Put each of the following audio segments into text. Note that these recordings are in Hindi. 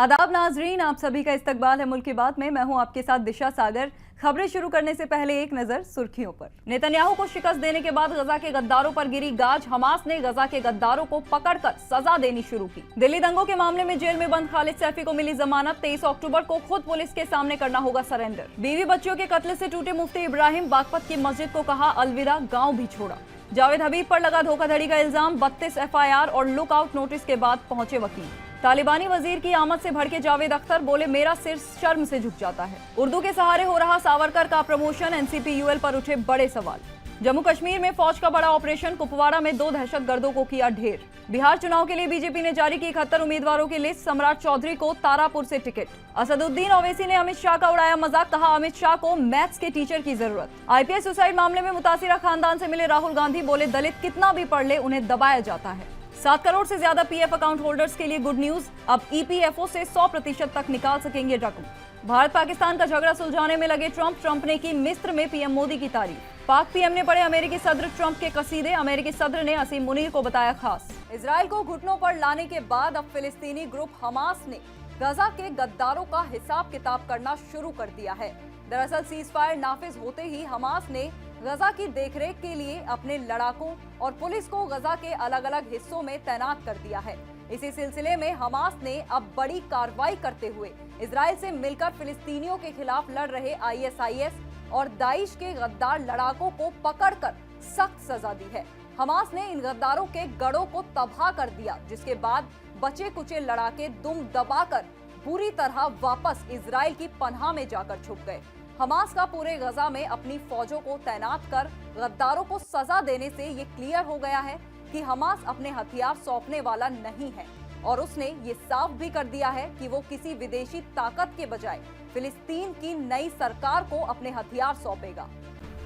आदाब नाजरीन, आप सभी का इस्तकबाल है मुल्क की बात में। मैं हूं आपके साथ दिशा सागर। खबरें शुरू करने से पहले एक नजर सुर्खियों पर। नेतन्याहू को शिकस्त देने के बाद गजा के गद्दारों पर गिरी गाज। हमास ने गजा के गद्दारों को पकड़कर सजा देनी शुरू की। दिल्ली दंगों के मामले में जेल में बंद खालिद सैफी को मिली जमानत। 23 अक्टूबर को खुद पुलिस के सामने करना होगा सरेंडर। बीवी बच्चों के कत्ल से टूटे मुफ्ती इब्राहिम, बागपत की मस्जिद को कहा अलविदा, गाँव भी छोड़ा। जावेद हबीब पर लगा धोखाधड़ी का इल्जाम। 32 FIR और लुकआउट नोटिस के बाद पहुंचे वकील। तालिबानी वजीर की आमद से भड़के जावेद अख्तर, बोले मेरा सिर शर्म से झुक जाता है। उर्दू के सहारे हो रहा सावरकर का प्रमोशन। NCPUL पर उठे बड़े सवाल। जम्मू कश्मीर में फौज का बड़ा ऑपरेशन। कुपवाड़ा में 2 दहशतगर्दों को किया ढेर। बिहार चुनाव के लिए बीजेपी ने जारी की 71 उम्मीदवारों की लिस्ट। सम्राट चौधरी को तारापुर से टिकट। असदुद्दीन ओवैसी ने अमित शाह का उड़ाया मजाक, कहा अमित शाह को मैथ्स के टीचर की जरूरत। IPS सुसाइड मामले में मुतासिरा खानदान से मिले राहुल गांधी, बोले दलित कितना भी पढ़ ले उन्हें दबाया जाता है। 7 करोड़ से ज्यादा PF अकाउंट होल्डर्स के लिए गुड न्यूज। अब EPFO से 100% तक निकाल सकेंगे रकम। भारत पाकिस्तान का झगड़ा सुलझाने में लगे ट्रंप ने की मिस्र में PM मोदी की तारीफ। पाक PM ने पढ़े अमेरिकी सदर ट्रंप के कसीदे। अमेरिकी सदर ने असीम मुनीर को बताया खास। इजराइल को घुटनों पर लाने के बाद अब फिलिस्तीनी ग्रुप हमास ने गजा के गद्दारों का हिसाब किताब करना शुरू कर दिया है। दरअसल सीजफायर नाफिज होते ही हमास ने गजा की देखरेख के लिए अपने लड़ाकों और पुलिस को गजा के अलग अलग हिस्सों में तैनात कर दिया है। इसी सिलसिले में हमास ने अब बड़ी कार्रवाई करते हुए इजराइल से मिलकर फिलिस्तीनियों के खिलाफ लड़ रहे ISIS और दाइश के गद्दार लड़ाकों को पकड़कर सख्त सजा दी है। हमास ने इन गद्दारों के गढ़ों को तबाह कर दिया, जिसके बाद बचे कुचे लड़ाके दुम दबाकर बुरी तरह वापस इजराइल की पनाह में जाकर छुप गए। हमास का पूरे गजा में अपनी फौजों को तैनात कर गद्दारों को सजा देने से ये क्लियर हो गया है कि हमास अपने हथियार सौंपने वाला नहीं है, और उसने ये साफ भी कर दिया है कि वो किसी विदेशी ताकत के बजाय फिलिस्तीन की नई सरकार को अपने हथियार सौंपेगा।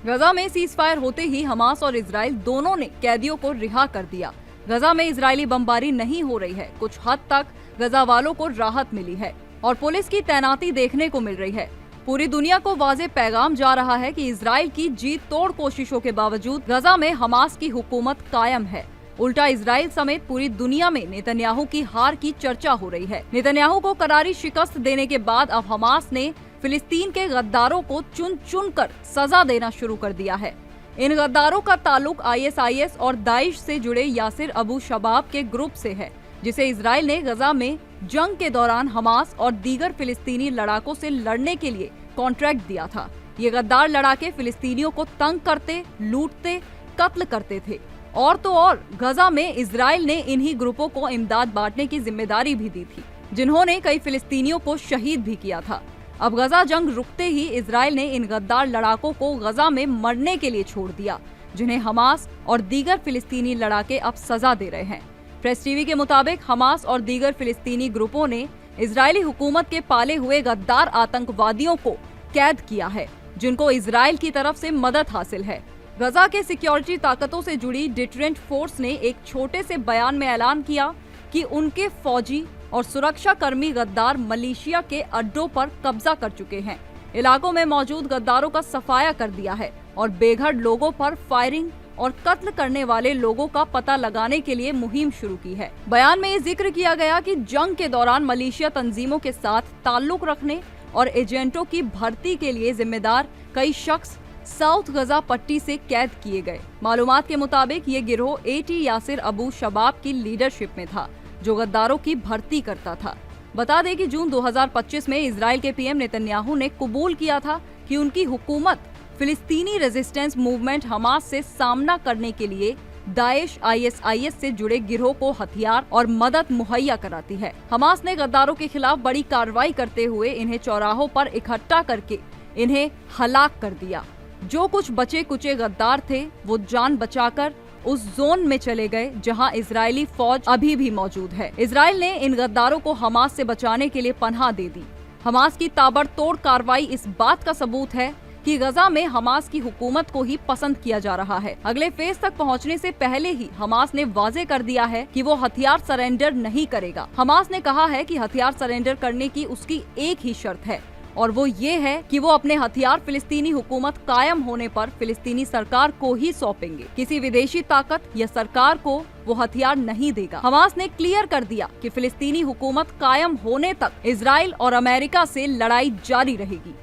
गजा में सीजफायर होते ही हमास और इजराइल दोनों ने कैदियों को रिहा कर दिया। गजा में इजरायली बमबारी नहीं हो रही है। कुछ हद तक गजा वालों को राहत मिली है और पुलिस की तैनाती देखने को मिल रही है। पूरी दुनिया को वाज़ेह पैगाम जा रहा है कि इजराइल की जीत तोड़ कोशिशों के बावजूद गजा में हमास की हुकूमत कायम है। उल्टा इजराइल समेत पूरी दुनिया में नेतन्याहू की हार की चर्चा हो रही है। नेतन्याहू को करारी शिकस्त देने के बाद अब हमास ने फिलिस्तीन के गद्दारों को चुन चुन कर सजा देना शुरू कर दिया है। इन गद्दारों का ताल्लुक ISIS और दाइश से जुड़े यासिर अबू शबाब के ग्रुप से है, जिसे इजराइल ने गजा में जंग के दौरान हमास और दीगर फिलिस्तीनी लड़ाकों से लड़ने के लिए कॉन्ट्रैक्ट दिया था। ये गद्दार लड़ाके फिलिस्तीनियों को तंग करते, लूटते, कत्ल करते थे। और तो और गजा में इजराइल ने इन्हीं ग्रुपों को इमदाद बांटने की जिम्मेदारी भी दी थी, जिन्होंने कई फिलिस्तीनियों को शहीद भी किया था। अब गजा जंग रुकते ही इजराइल ने इन गद्दार लड़ाकों को गजा में मरने के लिए छोड़ दिया, जिन्हें हमास और दीगर फिलिस्तीनी लड़ाके अब सजा दे रहे हैं। प्रेस टीवी के मुताबिक हमास और दीगर फिलिस्तीनी ग्रुपों ने इजरायली हुकूमत के पाले हुए गद्दार आतंकवादियों को कैद किया है, जिनको इजराइल की तरफ से मदद हासिल है। गजा के सिक्योरिटी ताकतों से जुड़ी डिटरेंट फोर्स ने एक छोटे से बयान में ऐलान किया कि उनके फौजी और सुरक्षा कर्मी गद्दार मलेशिया के अड्डों पर कब्जा कर चुके हैं, इलाकों में मौजूद गद्दारों का सफाया कर दिया है और बेघर लोगों पर फायरिंग और कत्ल करने वाले लोगों का पता लगाने के लिए मुहिम शुरू की है। बयान में ये जिक्र किया गया कि जंग के दौरान मलेशिया तंजीमों के साथ ताल्लुक रखने और एजेंटों की भर्ती के लिए जिम्मेदार कई शख्स साउथ गजा पट्टी से कैद किए गए। मालूमात के मुताबिक ये गिरोह AT यासिर अबू शबाब की लीडरशिप में था, जो गद्दारों की भर्ती करता था। बता दें कि जून 2025 में इजराइल के PM नेतन्याहू ने कबूल किया था कि उनकी हुकूमत फिलिस्तीनी रेजिस्टेंस मूवमेंट हमास से सामना करने के लिए दाइश ISIS से जुड़े गिरोह को हथियार और मदद मुहैया कराती है। हमास ने गद्दारों के खिलाफ बड़ी कार्रवाई करते हुए इन्हें चौराहों पर इकट्ठा करके इन्हें हलाक कर दिया। जो कुछ बचे कुचे गद्दार थे वो जान बचाकर उस जोन में चले गए जहां इजरायली फौज अभी भी मौजूद है। इजराइल ने इन गद्दारों को हमास से बचाने के लिए पनाह दे दी। हमास की ताबड़तोड़ कार्रवाई इस बात का सबूत है कि गजा में हमास की हुकूमत को ही पसंद किया जा रहा है। अगले फेज तक पहुंचने से पहले ही हमास ने वाजे कर दिया है कि वो हथियार सरेंडर नहीं करेगा। हमास ने कहा है कि हथियार सरेंडर करने की उसकी एक ही शर्त है और वो ये है कि वो अपने हथियार फिलिस्तीनी हुकूमत कायम होने पर फिलिस्तीनी सरकार को ही सौंपेंगे। किसी विदेशी ताकत या सरकार को वो हथियार नहीं देगा। हमास ने क्लियर कर दिया कि फिलिस्तीनी हुकूमत कायम होने तक इजराइल और अमेरिका से लड़ाई जारी रहेगी।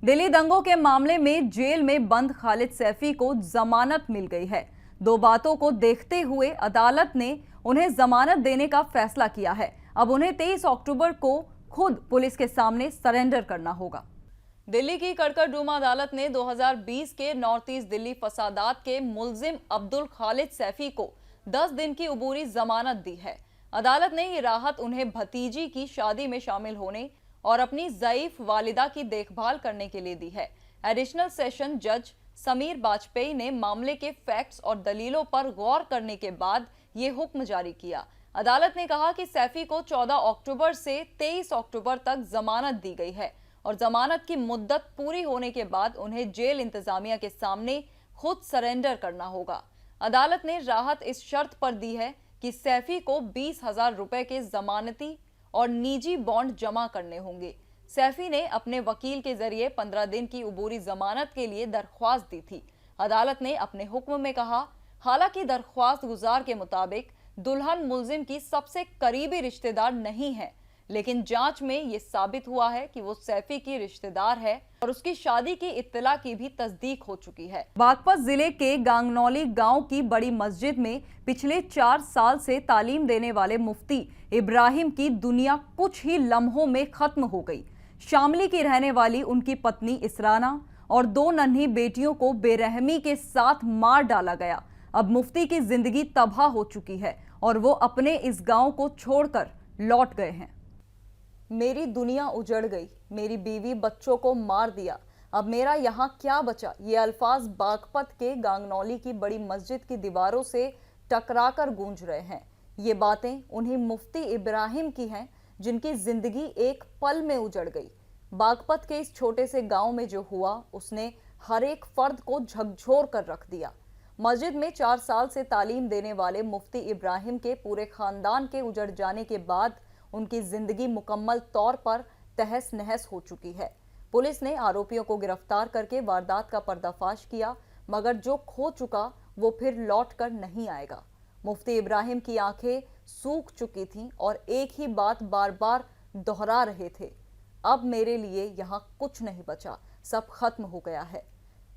दिल्ली दंगों के मामले में जेल में बंद खालिद सैफी को जमानत मिल गई है। दो बातों को देखते हुए अदालत ने उन्हें जमानत देने का फैसला किया है। अब उन्हें 23 अक्टूबर को खुद पुलिस के सामने सरेंडर करना होगा। दिल्ली की कड़कड़डूमा अदालत ने 2020 के नॉर्थ ईस्ट दिल्ली फसादात के मुल्जिम अब्दुल खालिद सैफी को 10 दिन की अबूरी जमानत दी है। अदालत ने ये राहत उन्हें भतीजी की शादी में शामिल होने और अपनी ज़ईफ वालिदा की देखभाल करने के लिए दी है। एडिशनल सेशन जज समीर बाजपेयी ने मामले के फैक्ट्स और दलीलों पर गौर करने के बाद ये हुक्म जारी किया। अदालत ने कहा कि सैफी को 14 अक्टूबर से 23 अक्टूबर तक जमानत दी गई है और जमानत की मुद्दत पूरी होने के बाद उन्हें जेल इंतजामिया के सामने खुद सरेंडर करना होगा। अदालत ने राहत इस शर्त पर दी है कि सैफी को 20,000 रुपए के जमानती और निजी बॉन्ड जमा करने होंगे। सैफी ने अपने वकील के जरिए 15 दिन की अबूरी जमानत के लिए दरख्वास्त दी थी। अदालत ने अपने हुक्म में कहा, हालांकि दरख्वास्त गुजार के मुताबिक दुल्हन मुल्जिम की सबसे करीबी रिश्तेदार नहीं है, लेकिन जांच में ये साबित हुआ है कि वो सैफी की रिश्तेदार है और उसकी शादी की इत्तला की भी तस्दीक हो चुकी है। बागपत जिले के गांगनौली गांव की बड़ी मस्जिद में पिछले 4 साल से तालीम देने वाले मुफ्ती इब्राहिम की दुनिया कुछ ही लम्हों में खत्म हो गई। शामली की रहने वाली उनकी पत्नी इसराना और 2 नन्ही बेटियों को बेरहमी के साथ मार डाला गया। अब मुफ्ती की जिंदगी तबाह हो चुकी है और वो अपने इस गांव को छोड़कर लौट गए हैं। मेरी दुनिया उजड़ गई, मेरी बीवी बच्चों को मार दिया, अब मेरा यहाँ क्या बचा। ये अल्फाज बागपत के गांगनौली की बड़ी मस्जिद की दीवारों से टकराकर गूंज रहे हैं। ये बातें उन्हीं मुफ्ती इब्राहिम की हैं जिनकी जिंदगी एक पल में उजड़ गई। बागपत के इस छोटे से गांव में जो हुआ उसने हर एक फर्द को झकझोर कर रख दिया। मस्जिद में 4 साल से तालीम देने वाले मुफ्ती इब्राहिम के पूरे खानदान के उजड़ जाने के बाद उनकी जिंदगी मुकम्मल तौर पर तहस नहस हो चुकी है। पुलिस ने आरोपियों को गिरफ्तार करके वारदात का पर्दाफाश किया, मगर जो खो चुका वो फिर लौट कर नहीं आएगा। मुफ्ती इब्राहिम की आंखें सूख चुकी थीं और एक ही बात बार बार दोहरा रहे थे, अब मेरे लिए यहाँ कुछ नहीं बचा, सब खत्म हो गया है।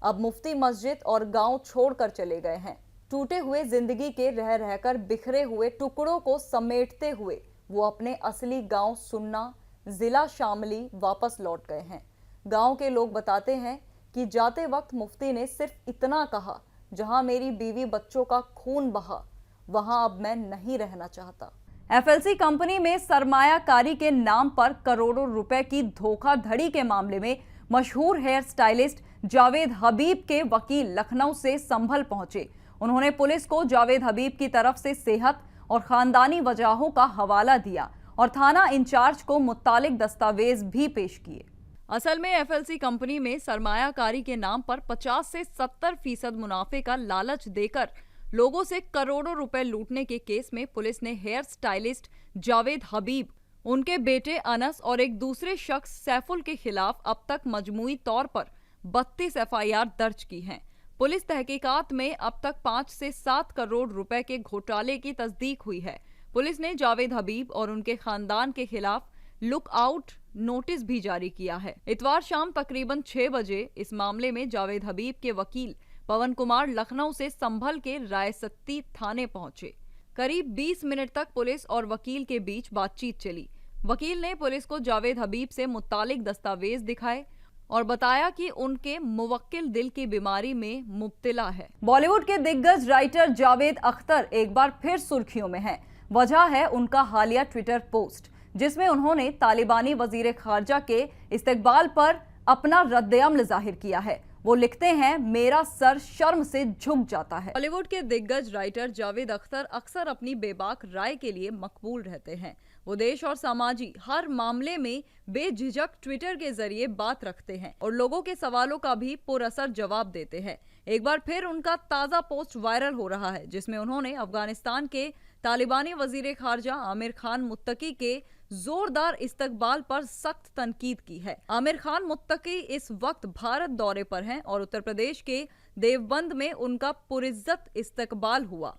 अब मुफ्ती मस्जिद और गांव छोड़कर चले गए हैं। टूटे हुए जिंदगी के रह रहकर बिखरे हुए टुकड़ों को समेटते हुए वो अपने असली गांव सुन्ना जिला शामली वापस लौट गए हैं। गांव के लोग बताते हैं कि जाते वक्त मुफ्ती ने सिर्फ इतना कहा, जहां मेरी बीवी बच्चों का खून बहा वहां अब मैं नहीं रहना चाहता। एफएलसी कंपनी में सरमायाकारी के नाम पर करोड़ों रुपए की धोखाधड़ी के मामले में मशहूर हेयर स्टाइलिस्ट जावेद हबीब के वकील लखनऊ से संभल पहुंचे। उन्होंने पुलिस को जावेद हबीब की तरफ से सेहत और खानदानी वजहों का हवाला दिया और थाना इंचार्ज को मुत्तालिक दस्तावेज भी पेश किए। असल में एफएलसी कंपनी में सरमायाकारी के नाम पर 50 से 70% मुनाफे का लालच देकर लोगों से करोड़ों रुपए लूटने के केस में पुलिस ने हेयर स्टाइलिस्ट जावेद हबीब, उनके बेटे अनस और एक दूसरे शख्स सैफुल के खिलाफ अब तक मजमूई तौर पर 32 एफआईआर दर्ज की हैं। पुलिस तहकीकात में अब तक 5 से 7 करोड़ रुपए के घोटाले की तस्दीक हुई है। पुलिस ने जावेद हबीब और उनके खानदान के खिलाफ लुक आउट नोटिस भी जारी किया है। इतवार शाम तकरीबन 6 बजे इस मामले में जावेद हबीब के वकील पवन कुमार लखनऊ से संभल के रायसत्ती थाने पहुंचे। करीब 20 मिनट तक पुलिस और वकील के बीच बातचीत चली। वकील ने पुलिस को जावेद हबीब से मुत्तालिक दस्तावेज दिखाए और बताया कि उनके मुवक्किल दिल की बीमारी में मुब्तला है। बॉलीवुड के दिग्गज राइटर जावेद अख्तर एक बार फिर सुर्खियों में हैं। वजह है उनका हालिया ट्विटर पोस्ट, जिसमें उन्होंने तालिबानी वजीर खारजा के इस्तकबाल पर अपना रद्द-ए-अमल जाहिर किया है। वो लिखते हैं, मेरा सर शर्म से झुक जाता है। बॉलीवुड के दिग्गज राइटर जावेद अख्तर अक्सर अपनी बेबाक राय के लिए मकबूल रहते हैं। वो देश और सामाजी हर मामले में बेझिझक ट्विटर के जरिए बात रखते हैं और लोगों के सवालों का भी पुरअसर जवाब देते हैं। एक बार फिर उनका ताज़ा पोस्ट वायरल हो रहा है, जिसमें उन्होंने अफगानिस्तान के तालिबानी वजीर खारजा आमिर खान मुत्तकी के जोरदार इस्तकबाल पर सख्त तनकीद की है। आमिर खान मुत्तकी इस वक्त भारत दौरे पर हैं और उत्तर प्रदेश के देवबंद में उनका पुरिज्जत इस्तकबाल हुआ।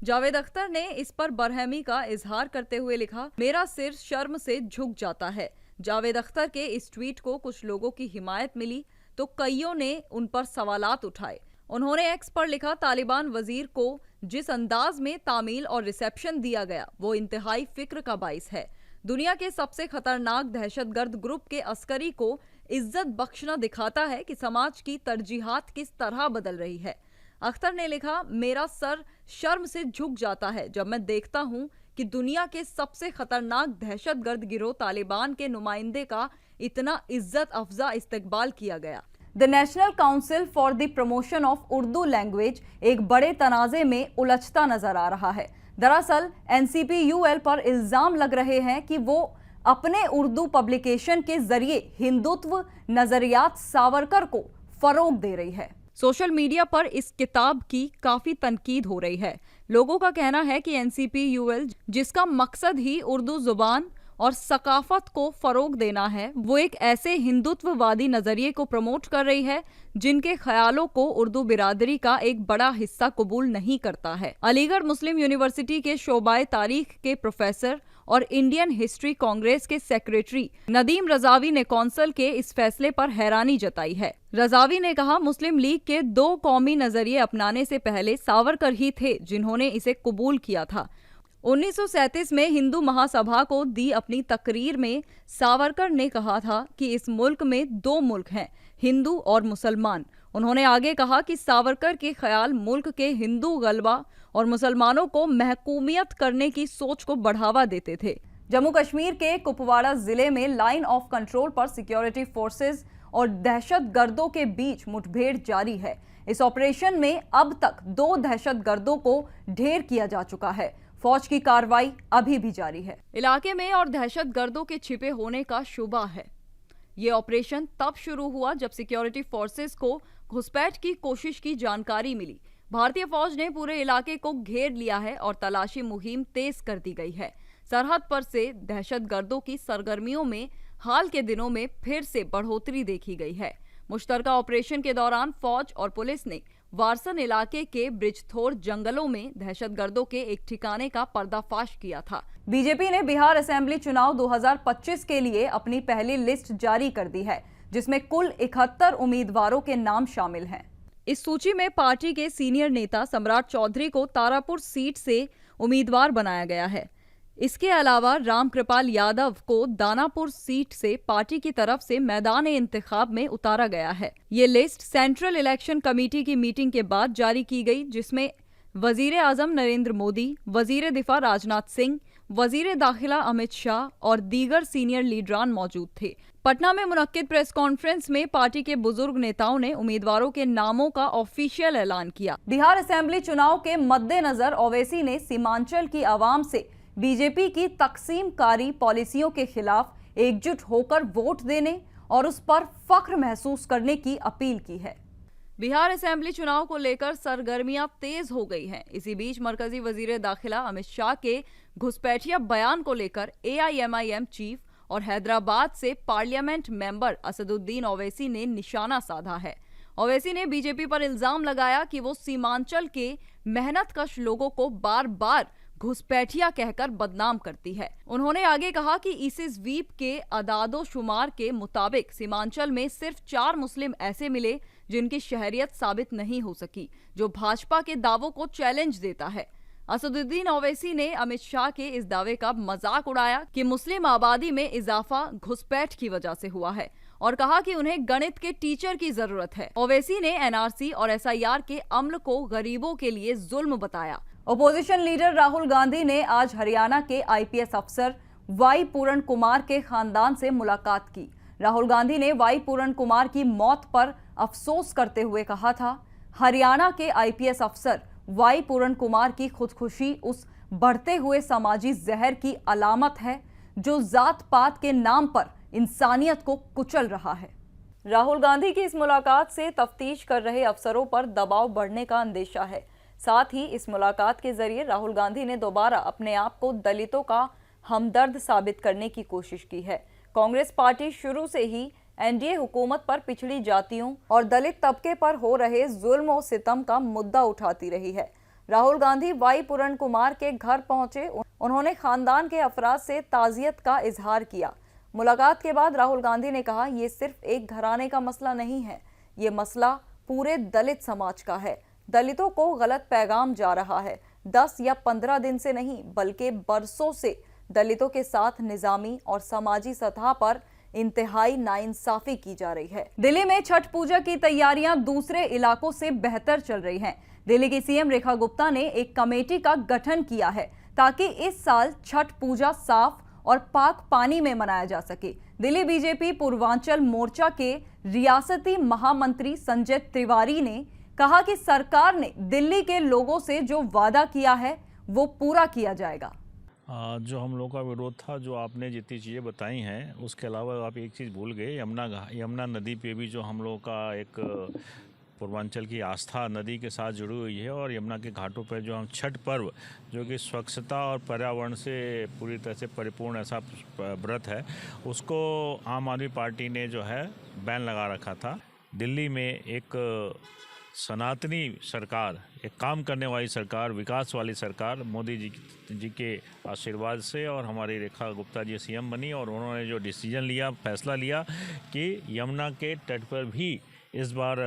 जावेद अख्तर ने इस पर बरहमी का इजहार करते हुए लिखा, मेरा सिर शर्म से झुक जाता है। जावेद अख्तर के इस ट्वीट को कुछ लोगों की हिमायत मिली तो कईयों ने उन पर सवालात उठाए। उन्होंने एक्स पर लिखा, तालिबान वजीर को जिस अंदाज में तामील और रिसेप्शन दिया गया वो इंतहाई फिक्र का बाइस है। दुनिया के सबसे खतरनाक दहशतगर्द ग्रुप के अस्करी को इज्जत बख्शना दिखाता है कि समाज की तरजीहात किस तरह बदल रही है। अख्तर ने लिखा, मेरा सर शर्म से झुक जाता है जब मैं देखता हूं कि दुनिया के सबसे खतरनाक दहशतगर्द गिरोह तालिबान के नुमाइंदे का इतना इज्जत अफजा इस्तकबाल किया गया। The national council for the promotion of Urdu language एक बड़े तनाजे में उलझता नजर आ रहा है। दरअसल NCPUL पर इल्जाम लग रहे हैं कि वो अपने उर्दू पब्लिकेशन के जरिए हिंदुत्व नजरियात सावरकर को फरोग दे रही है। सोशल मीडिया पर इस किताब की काफी तनकीद हो रही है। लोगों का कहना है कि NCPUL, जिसका मकसद ही उर्दू जुबान और सकाफत को फरोग देना है, वो एक ऐसे हिंदुत्ववादी नजरिए को प्रमोट कर रही है जिनके ख्यालों को उर्दू बिरादरी का एक बड़ा हिस्सा कबूल नहीं करता है। अलीगढ़ मुस्लिम यूनिवर्सिटी के शोबाए तारीख के प्रोफेसर और इंडियन हिस्ट्री कांग्रेस के सेक्रेटरी नदीम रजावी ने कौंसिल के इस फैसले पर हैरानी जताई है। रजावी ने कहा, मुस्लिम लीग के दो कौमी नजरिए अपनाने से पहले सावरकर ही थे जिन्होंने इसे कबूल किया था। 1937 में हिंदू महासभा को दी अपनी तकरीर में सावरकर ने कहा था कि इस मुल्क में दो मुल्क हैं, हिंदू और मुसलमान। उन्होंने आगे कहा कि सावरकर के ख्याल मुल्क के हिंदू गलबा और मुसलमानों को महकूमियत करने की सोच को बढ़ावा देते थे। जम्मू कश्मीर के कुपवाड़ा जिले में लाइन ऑफ कंट्रोल पर सिक्योरिटी फोर्सेस और दहशतगर्दों के बीच मुठभेड़ जारी है। इस ऑपरेशन में अब तक 2 दहशतगर्दों को ढेर किया जा चुका है। फौज की कार्रवाई अभी भी जारी है। इलाके में और दहशतगर्दों के छिपे होने का शुबा है। ये ऑपरेशन तब शुरू हुआ जब सिक्योरिटी फोर्सेस को घुसपैठ की कोशिश की जानकारी मिली। भारतीय फौज ने पूरे इलाके को घेर लिया है और तलाशी मुहिम तेज कर दी गई है। सरहद पर से दहशतगर्दों की सरगर्मियों में हाल के दिनों में फिर से बढ़ोतरी देखी गई है। मुश्तरका ऑपरेशन के दौरान फौज और पुलिस ने वारसन इलाके के ब्रिजथोर जंगलों में दहशतगर्दों के एक ठिकाने का पर्दाफाश किया था। बीजेपी ने बिहार असेंबली चुनाव 2025 के लिए अपनी पहली लिस्ट जारी कर दी है, जिसमें कुल 71 उम्मीदवारों के नाम शामिल हैं। इस सूची में पार्टी के सीनियर नेता सम्राट चौधरी को तारापुर सीट से उम्मीदवार बनाया गया है। इसके अलावा रामकृपाल यादव को दानापुर सीट से पार्टी की तरफ से मैदान इंतखाब में उतारा गया है। ये लिस्ट सेंट्रल इलेक्शन कमेटी की मीटिंग के बाद जारी की गई, जिसमें वजीर आजम नरेंद्र मोदी, वजीर दिफा राजनाथ सिंह, वजीर दाखिला अमित शाह और दीगर सीनियर लीडरान मौजूद थे। पटना में मुनक्किद प्रेस कॉन्फ्रेंस में पार्टी के बुजुर्ग नेताओं ने उम्मीदवारों के नामों का ऑफिशियल ऐलान किया। बिहार असेंबली चुनाव के मद्देनजर ओवैसी ने सीमांचल की आवाम से बीजेपी की तकसीमकारी पॉलिसियों के खिलाफ एकजुट होकर वोट देने और उस पर फख्र महसूस करने की अपील की है। बिहार असेंबली चुनाव को लेकर सरगर्मियां तेज हो गई हैं। इसी बीच मरकजी वजीर दाखिला अमित शाह के घुसपैठिया बयान को लेकर AIMIM चीफ और हैदराबाद से पार्लियामेंट मेंबर असदुद्दीन ओवैसी ने निशाना साधा है। ओवैसी ने बीजेपी पर इल्जाम लगाया कि वो सीमांचल के मेहनतकश लोगों को बार बार घुसपैठिया कहकर बदनाम करती है। उन्होंने आगे कहा कि ISIS वीप के अदादो शुमार के मुताबिक सीमांचल में सिर्फ 4 मुस्लिम ऐसे मिले जिनकी शहरियत साबित नहीं हो सकी, जो भाजपा के दावों को चैलेंज देता है। असदुद्दीन ओवैसी ने अमित शाह के इस दावे का मजाक उड़ाया कि मुस्लिम आबादी में इजाफा घुसपैठ की वजह से हुआ है और कहा कि उन्हें गणित के टीचर की जरूरत है। ओवैसी ने NRC और SIR के अमल को गरीबों के लिए जुल्म बताया। ओपोजिशन लीडर राहुल गांधी ने आज हरियाणा के IPS अफसर वाई पूरण कुमार के खानदान से मुलाकात की। राहुल गांधी ने वाई पूरण कुमार की मौत पर अफसोस करते हुए कहा था, हरियाणा के IPS अफसर वाई पूरण कुमार की खुदकुशी उस बढ़ते हुए समाजी जहर की अलामत है जो जात पात के नाम पर इंसानियत को कुचल रहा है। राहुल गांधी की इस मुलाकात से तफ्तीश कर रहे अफसरों पर दबाव बढ़ने का अंदेशा है। साथ ही इस मुलाकात के जरिए राहुल गांधी ने दोबारा अपने आप को दलितों का हमदर्द साबित करने की कोशिश की है। कांग्रेस पार्टी शुरू से ही एनडीए हुकूमत पर पिछड़ी जातियों और दलित तबके पर हो रहे जुल्म और सितम का मुद्दा उठाती रही है। राहुल गांधी वाई पूरण कुमार के घर पहुंचे। उन्होंने खानदान के अफराद से ताजियत का इजहार किया। मुलाकात के बाद राहुल गांधी ने कहा, ये सिर्फ एक घराने का मसला नहीं है, ये मसला पूरे दलित समाज का है। दलितों को गलत पैगाम जा रहा है। 10 या 15 दिन से नहीं बल्कि बरसों से दलितों के साथ निजामी और समाजी सतह पर इंतहाई नाइंसाफी की जा रही है। दिल्ली में छठ पूजा की तैयारियां दूसरे इलाकों से बेहतर चल रही हैं। दिल्ली की सीएम रेखा गुप्ता ने एक कमेटी का गठन किया है ताकि इस साल छठ पूजा साफ और पाक पानी में मनाया जा सके। दिल्ली बीजेपी पूर्वांचल मोर्चा के रियासती महामंत्री संजय तिवारी ने कहा कि सरकार ने दिल्ली के लोगों से जो वादा किया है वो पूरा किया जाएगा। जो हम लोगों का विरोध था, जो आपने जितनी चीज़ें बताई हैं, उसके अलावा आप एक चीज़ भूल गए, यमुना नदी पे भी जो हम लोगों का एक पूर्वांचल की आस्था नदी के साथ जुड़ी हुई है, और यमुना के घाटों पर जो हम छठ पर्व जो कि स्वच्छता और पर्यावरण से पूरी तरह से परिपूर्ण ऐसा व्रत है, उसको आम आदमी पार्टी ने जो है बैन लगा रखा था। दिल्ली में एक सनातनी सरकार, एक काम करने वाली सरकार, विकास वाली सरकार मोदी जी के आशीर्वाद से और हमारी रेखा गुप्ता जी सीएम बनी, और उन्होंने जो डिसीजन लिया, फैसला लिया कि यमुना के तट पर भी इस बार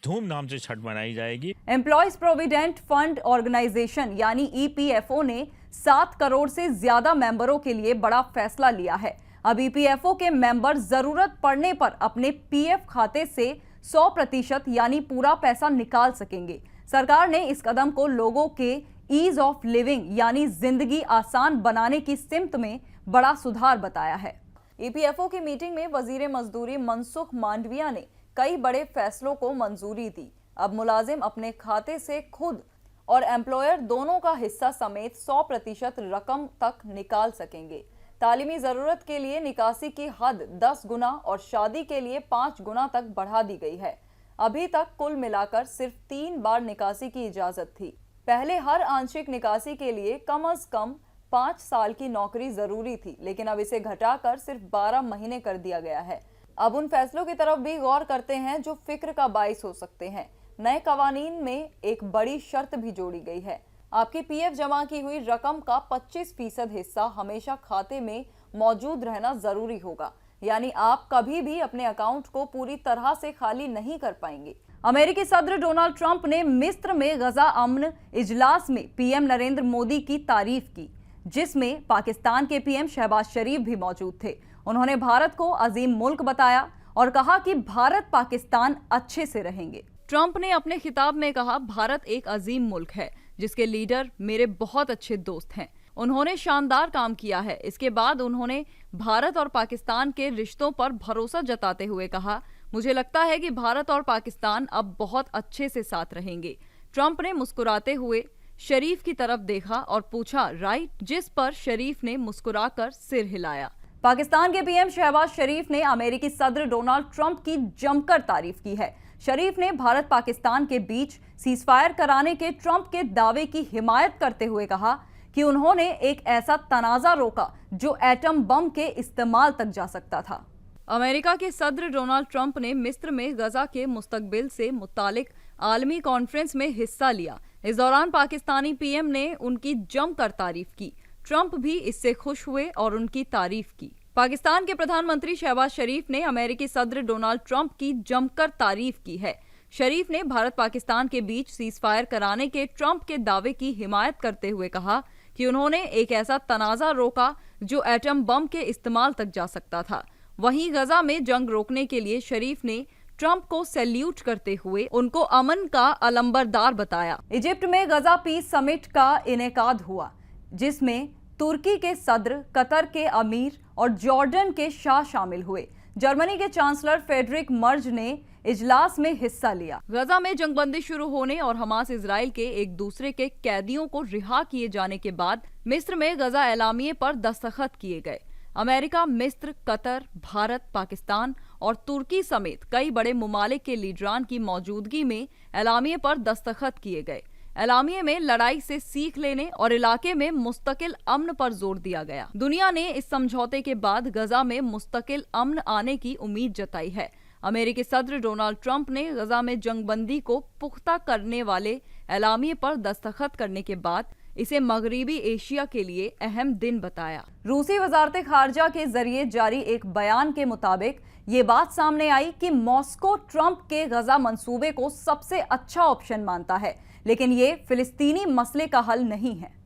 धूमधाम से छठ मनाई जाएगी। एम्प्लॉयज प्रोविडेंट फंड ऑर्गेनाइजेशन यानी ईपीएफओ ने 7 करोड़ से ज्यादा मेंबरों के लिए बड़ा फैसला लिया है। अब ईपीएफओ के मेंबर जरूरत पड़ने पर अपने पीएफ खाते से 100% यानी पूरा पैसा निकाल सकेंगे। सरकार ने इस कदम को लोगों के ईज ऑफ लिविंग यानी जिंदगी आसान बनाने की सिमत में बड़ा सुधार बताया है। ईपीएफओ की मीटिंग में वजीर मजदूरी मनसुख मांडविया ने कई बड़े फैसलों को मंजूरी दी। अब मुलाजिम अपने खाते से खुद और एम्प्लॉयर दोनों का हिस्सा समेत 100% रकम तक निकाल सकेंगे। तालीमी जरूरत के लिए निकासी की हद 10 गुना और शादी के लिए 5 गुना तक बढ़ा दी गई है। अभी तक कुल मिलाकर सिर्फ 3 बार निकासी की इजाजत थी। पहले हर आंशिक निकासी के लिए कम से कम 5 साल की नौकरी जरूरी थी, लेकिन अब इसे घटाकर सिर्फ 12 महीने कर दिया गया है। अब उन फैसलों की तरफ भी गौर करते हैं जो फिक्र का बाइस हो सकते हैं। नए कवानीन में एक बड़ी शर्त भी जोड़ी गई है। आपकी पीएफ जमा की हुई रकम का 25% हिस्सा हमेशा खाते में मौजूद रहना जरूरी होगा, यानी आप कभी भी अपने अकाउंट को पूरी तरह से खाली नहीं कर पाएंगे। अमेरिकी सदर डोनाल्ड ट्रंप ने मिस्र में गजा अमन इजलास में पीएम नरेंद्र मोदी की तारीफ की, जिसमें पाकिस्तान के पीएम शहबाज शरीफ भी मौजूद थे। उन्होंने भारत को अजीम मुल्क बताया और कहा कि भारत पाकिस्तान अच्छे से रहेंगे। ट्रंप ने अपने खिताब में कहा, भारत एक अजीम मुल्क है जिसके लीडर मेरे बहुत अच्छे दोस्त हैं। उन्होंने शानदार काम किया है। इसके बाद उन्होंने भारत और पाकिस्तान के रिश्तों पर भरोसा जताते हुए कहा, मुझे लगता है कि भारत और पाकिस्तान अब बहुत अच्छे से साथ रहेंगे। ट्रंप ने मुस्कुराते हुए शरीफ की तरफ देखा और पूछा, राइट, जिस पर शरीफ ने मुस्कुराकर सिर हिलाया। पाकिस्तान के पीएम शहबाज शरीफ ने अमेरिकी सदर डोनाल्ड ट्रंप की जमकर तारीफ की है। शरीफ ने भारत पाकिस्तान के बीच सीजफायर कराने के ट्रंप के दावे की हिमायत करते हुए कहा कि उन्होंने एक ऐसा तनाज़ा रोका जो एटम बम के इस्तेमाल तक जा सकता था। अमेरिका के सदर डोनाल्ड ट्रंप ने मिस्र में गजा के मुस्तकबिल से मुतालिक आलमी कॉन्फ्रेंस में हिस्सा लिया। इस दौरान पाकिस्तानी पीएम ने उनकी जमकर तारीफ की। ट्रंप भी इससे खुश हुए और उनकी तारीफ की। पाकिस्तान के प्रधानमंत्री शहबाज शरीफ ने अमेरिकी सदर डोनाल्ड ट्रंप की जमकर तारीफ की है। शरीफ ने भारत पाकिस्तान के बीच सीजफायर कराने के ट्रंप के दावे की हिमायत करते हुए कहा कि उन्होंने एक ऐसा तनाज़ा रोका जो एटम बम के इस्तेमाल तक जा सकता था। वहीं गजा में जंग रोकने के लिए शरीफ ने ट्रंप को सैल्यूट करते हुए उनको अमन का अलंबरदार बताया। इजिप्ट में गजा पीस समिट का इनेकाद हुआ, जिसमें तुर्की के सदर, कतर के अमीर और जॉर्डन के शाह शामिल हुए। जर्मनी के चांसलर फेडरिक मर्ज ने इजलास में हिस्सा लिया। गजा में जंगबंदी शुरू होने और हमास इजराइल के एक दूसरे के कैदियों को रिहा किए जाने के बाद मिस्र में गजा एलामिये पर दस्तखत किए गए। अमेरिका, मिस्र, कतर, भारत, पाकिस्तान और तुर्की समेत कई बड़े मुमालिक के लीडरान की मौजूदगी में एलामिये पर दस्तखत किए गए। एलामिये में लड़ाई से सीख लेने और इलाके में मुस्तकिल अमन पर जोर दिया गया। दुनिया ने इस समझौते के बाद गजा में मुस्तकिल अमन आने की उम्मीद जताई है। अमेरिकी सदर डोनाल्ड ट्रंप ने गजा में जंगबंदी को पुख्ता करने वाले एलामिये पर दस्तखत करने के बाद इसे मगरिबी एशिया के लिए अहम दिन बताया। रूसी वजारत खारजा के जरिए जारी एक बयान के मुताबिक ये बात सामने आई कि मॉस्को ट्रंप के गजा मंसूबे को सबसे अच्छा ऑप्शन मानता है, लेकिन ये फिलिस्तीनी मसले का हल नहीं है।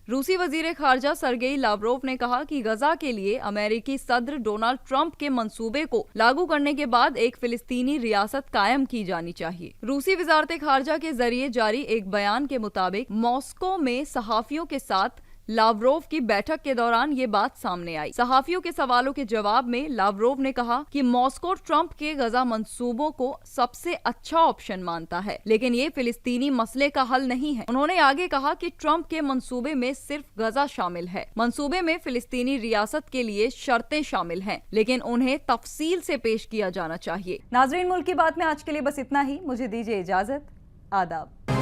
रूसी वजीर खारजा सर्गेई लावरोव ने कहा कि गजा के लिए अमेरिकी सदर डोनाल्ड ट्रंप के मंसूबे को लागू करने के बाद एक फिलिस्तीनी रियासत कायम की जानी चाहिए। रूसी वजारत खारजा के जरिए जारी एक बयान के मुताबिक मॉस्को में सहाफियों के साथ लावरोव की बैठक के दौरान ये बात सामने आई। सहाफियों के सवालों के जवाब में लावरोव ने कहा कि मॉस्को ट्रंप के गजा मंसूबों को सबसे अच्छा ऑप्शन मानता है, लेकिन ये फिलिस्तीनी मसले का हल नहीं है। उन्होंने आगे कहा कि ट्रंप के मंसूबे में सिर्फ गजा शामिल है। मंसूबे में फिलिस्तीनी रियासत के लिए शर्तें शामिल हैं, लेकिन उन्हें तफसील से पेश किया जाना चाहिए। नाजरीन, मुल्क की बात में आज के लिए बस इतना ही। मुझे दीजिए इजाजत। आदाब।